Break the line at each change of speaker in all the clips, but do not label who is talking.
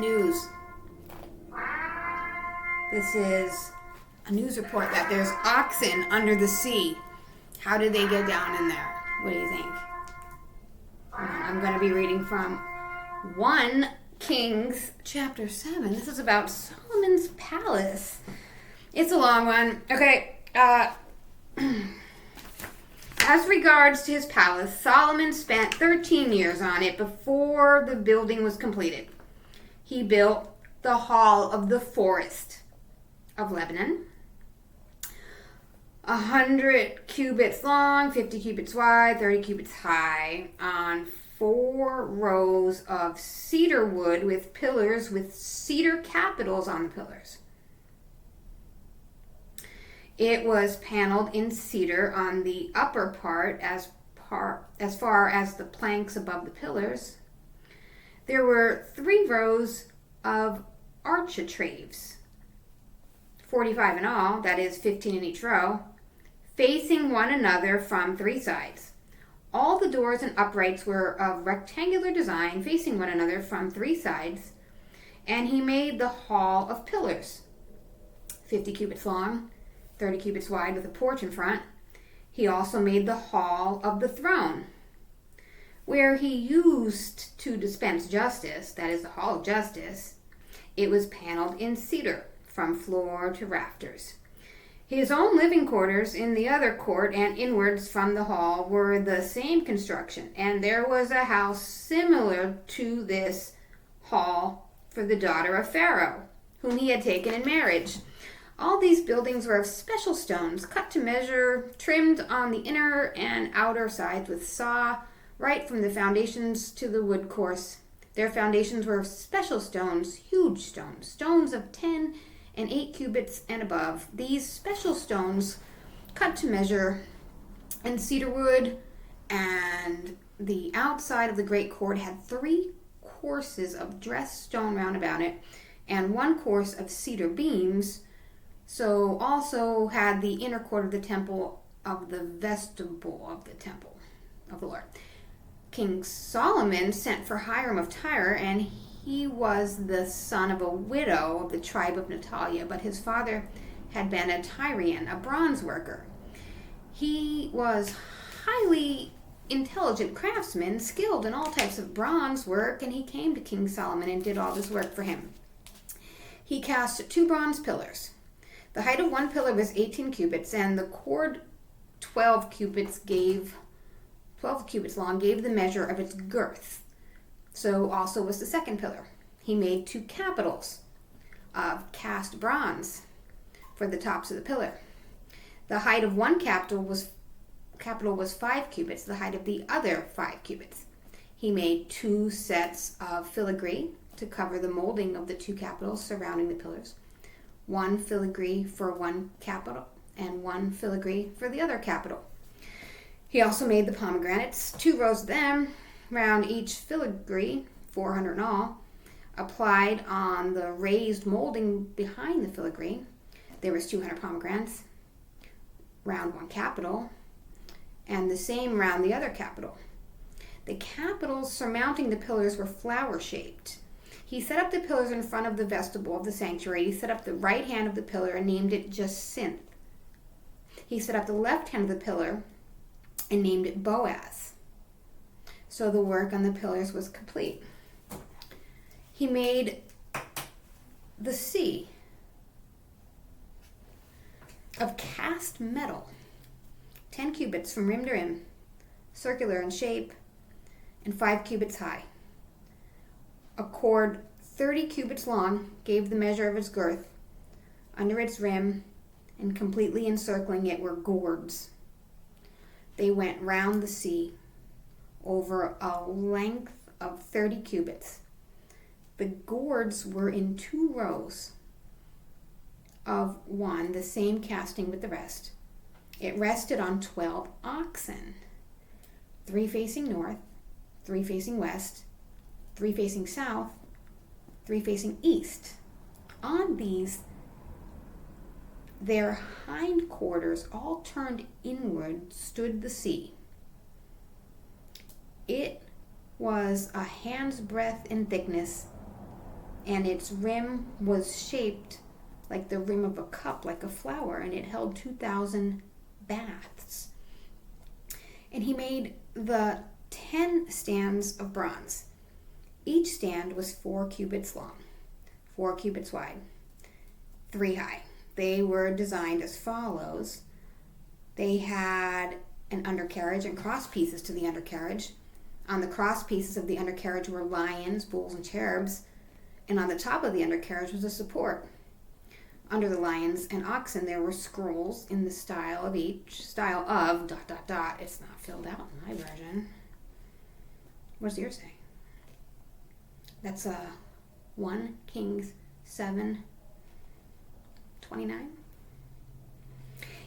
news. This is a news report that there's oxen under the sea. How did they get down in there? What do you think? I'm going to be reading from 1 Kings chapter 7. This is about Solomon's palace. It's a long one. Okay. As regards to his palace, Solomon spent 13 years on it before the building was completed. He built the Hall of the Forest of Lebanon, 100 cubits long, 50 cubits wide, 30 cubits high, on 4 rows of cedar wood with pillars with cedar capitals on the pillars. It was paneled in cedar on the upper part as far as the planks above the pillars. There were 3 rows of architraves, 45 in all, that is 15 in each row, facing one another from 3 sides. All the doors and uprights were of rectangular design, facing one another from 3 sides, and he made the hall of pillars, 50 cubits long, 30 cubits wide with a porch in front. He also made the hall of the throne, where he used to dispense justice, that is the hall of justice. It was paneled in cedar from floor to rafters. His own living quarters in the other court and inwards from the hall were the same construction, and there was a house similar to this hall for the daughter of Pharaoh, whom he had taken in marriage. All these buildings were of special stones, cut to measure, trimmed on the inner and outer sides with saw, right from the foundations to the wood course. Their foundations were of special stones, huge stones, stones of 10 and 8 cubits and above. These special stones, cut to measure, and cedar wood, and the outside of the great court had 3 courses of dressed stone round about it, and 1 course of cedar beams. So also had the inner court of the temple of the vestibule of the temple of the Lord. King Solomon sent for Hiram of Tyre, and he was the son of a widow of the tribe of Natalia, but his father had been a Tyrian, a bronze worker. He was highly intelligent craftsman, skilled in all types of bronze work, and he came to King Solomon and did all this work for him. He cast 2 bronze pillars. The height of one pillar was 18 cubits, and the cord 12 cubits long gave the measure of its girth. So also was the second pillar. He made 2 capitals of cast bronze for the tops of the pillar. The height of one capital was 5 cubits, the height of the other 5 cubits. He made 2 sets of filigree to cover the molding of the 2 capitals surrounding the pillars. 1 filigree for one capital and 1 filigree for the other capital. He also made the pomegranates, 2 rows of them, round each filigree, 400 in all, applied on the raised molding behind the filigree. There was 200 pomegranates, round one capital, and the same round the other capital. The capitals surmounting the pillars were flower-shaped. He set up the pillars in front of the vestibule of the sanctuary. He set up the right hand of the pillar and named it Jacinth. He set up the left hand of the pillar and named it Boaz. So the work on the pillars was complete. He made the sea of cast metal, 10 cubits from rim to rim, circular in shape, and 5 cubits high. A cord 30 cubits long gave the measure of its girth. Under its rim and completely encircling it were gourds. They went round the sea over a length of 30 cubits. The gourds were in 2 rows of 1, the same casting with the rest. It rested on 12 oxen, 3 facing north, 3 facing west, 3 facing south, 3 facing east. On these, their hind quarters all turned inward stood the sea. It was a hand's breadth in thickness and its rim was shaped like the rim of a cup, like a flower, and it held 2,000 baths. And he made the 10 stands of bronze. Each stand was 4 cubits long, 4 cubits wide, 3 high. They were designed as follows. They had an undercarriage and cross pieces to the undercarriage. On the cross pieces of the undercarriage were lions, bulls, and cherubs, and on the top of the undercarriage was a support. Under the lions and oxen there were scrolls in the style of It's not filled out in my version. What does yours say? That's 1 Kings 7:29.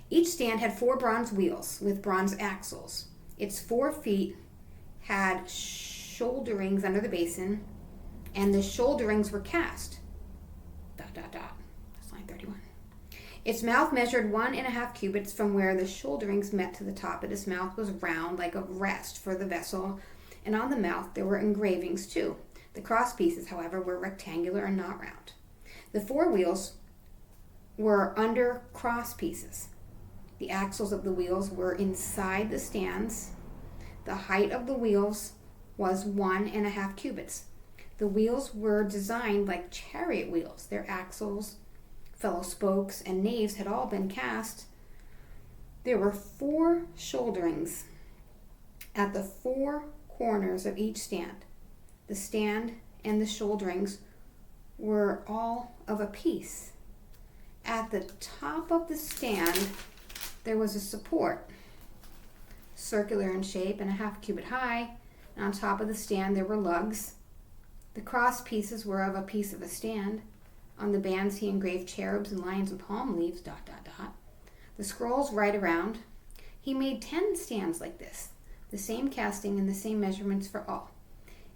Each stand had 4 bronze wheels with bronze axles. Its 4 feet had shoulderings under the basin, and the shoulderings were cast. That's line 31. Its mouth measured 1.5 cubits from where the shoulderings met to the top, and its mouth was round like a rest for the vessel, and on the mouth there were engravings too. The cross pieces, however, were rectangular and not round. The 4 wheels were under cross pieces. The axles of the wheels were inside the stands. The height of the wheels was 1.5 cubits. The wheels were designed like chariot wheels. Their axles, fellow spokes, and naves had all been cast. There were 4 shoulderings at the 4 corners of each stand. The stand and the shoulderings were all of a piece. At the top of the stand, there was a support, circular in shape and 1/2 cubit high. And on top of the stand, there were lugs. The cross pieces were of a piece of a stand. On the bands, he engraved cherubs and lions and palm leaves, The scrolls right around. He made 10 stands like this, the same casting and the same measurements for all.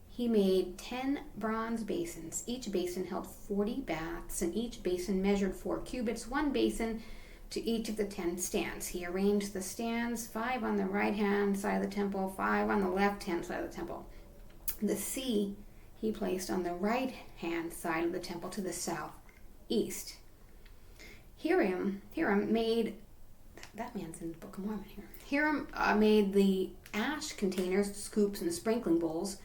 He made 10 bronze basins. Each basin held 40 baths, and each basin measured 4 cubits, 1 basin to each of the 10 stands. He arranged the stands, 5 on the right-hand side of the temple, 5 on the left-hand side of the temple. The sea he placed on the right-hand side of the temple to the southeast. Hiram made, that man's in the Book of Mormon here. Hiram made the ash containers, scoops, and sprinkling bowls.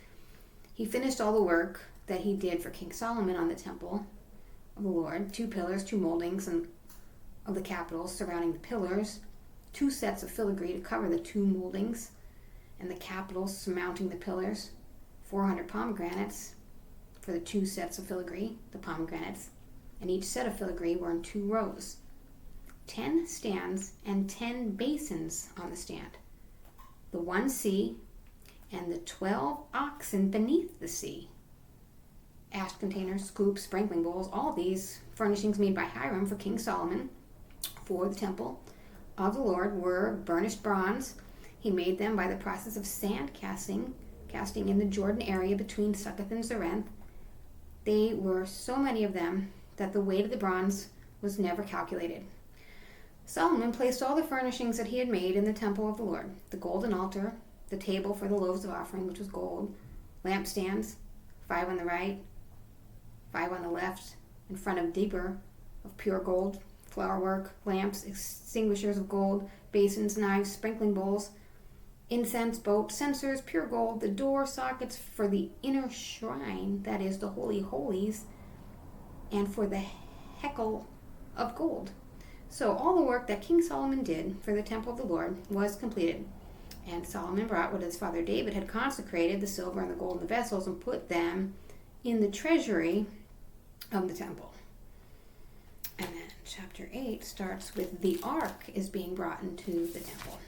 He finished all the work that he did for King Solomon on the temple of the Lord. 2 pillars, 2 moldings, and of the capitals surrounding the pillars, 2 sets of filigree to cover the 2 moldings, and the capitals surmounting the pillars, 400 pomegranates for the 2 sets of filigree, the pomegranates, and each set of filigree were in 2 rows. 10 stands and 10 basins on the stand. The 1 sea and the 12 oxen beneath the sea. Ash containers, scoops, sprinkling bowls, all these furnishings made by Hiram for King Solomon for the temple of the Lord were burnished bronze. He made them by the process of sand casting in the Jordan area between Succoth and Zareth. They were so many of them that the weight of the bronze was never calculated. Solomon placed all the furnishings that he had made in the temple of the Lord: the golden altar, the table for the loaves of offering, which was gold, lampstands, 5 on the right, 5 on the left, in front of Deeper of pure gold, flower work, lamps, extinguishers of gold, basins, knives, sprinkling bowls, incense, boat, censers, pure gold, the door sockets for the inner shrine, that is the Holy Holies, and for the hekel of gold. So all the work that King Solomon did for the temple of the Lord was completed. And Solomon brought what his father David had consecrated, the silver and the gold and the vessels, and put them in the treasury of the temple. And then chapter 8 starts with the ark is being brought into the temple.